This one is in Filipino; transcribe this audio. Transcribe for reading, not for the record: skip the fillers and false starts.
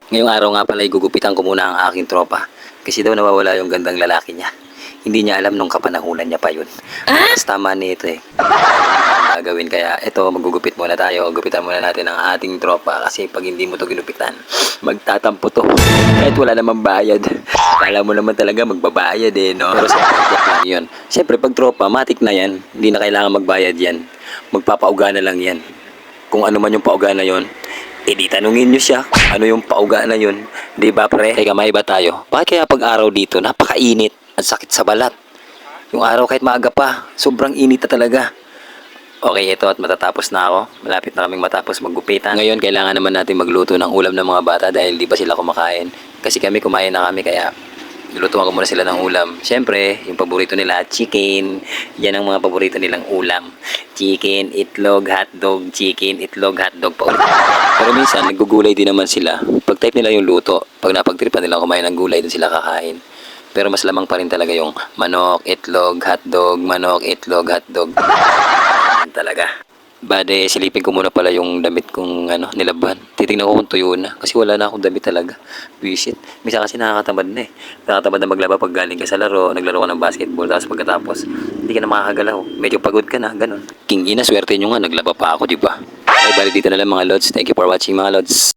Ngayong araw nga pala gugupitan ko muna ang aking tropa. Kasi daw nawawala yung gandang lalaki niya. Hindi niya alam nung kapanahunan niya pa yun. Mas tama nito eh. Gagawin kaya ito magugupit muna tayo. Gupitan muna natin ang ating tropa. Kasi pag hindi mo to ginupitan, magtatampo to. Kahit wala namang bayad. Kala mo naman talaga magbabayad eh, no? Pero sa yun. Siyempre pag tropa, matik na yan. Hindi na kailangan magbayad yan. Magpapauga na lang yan. Kung ano man yung pauga na yon, di tanungin nyo siya ano yung pauga na yun. Di ba pre? Teka, may iba tayo. Bakit kaya pag araw dito, napakainit at sakit sa balat? Yung araw kahit maaga pa, sobrang init na talaga. Okay, ito at matatapos na ako. Malapit na kaming matapos maggupitan. Ngayon, kailangan naman natin magluto ng ulam ng mga bata dahil di ba sila kumakain. Kasi kami kumain na kami kaya nilutuan ko muna sila ng ulam. Siyempre, yung paborito nila, chicken. Yan ang mga paborito nilang ulam. Chicken, itlog, hotdog, chicken, itlog, hotdog, paulit. Pero minsan, naggugulay din naman sila. Pag type nila yung luto, pag napagtripan nila kumain ng gulay, dun sila kakain. Pero mas lamang pa rin talaga yung manok, itlog, hotdog, manok, itlog, hotdog. Yan talaga. Bade, silipin ko muna pala yung damit kong nilaban. Titingnan ko kung tuyo na. Kasi wala na akong damit talaga. Visit. Misa kasi nakakatamad na eh. Nakakatamad na maglaba pag galing ka sa laro. Naglaro ka ng basketball. Tapos pagkatapos, hindi ka na makakagalaw. Medyo pagod ka na. Ganon. King ina, swerte nyo nga. Naglaba pa ako, di ba? Ay, bali dito na lang mga lods. Thank you for watching mga lods.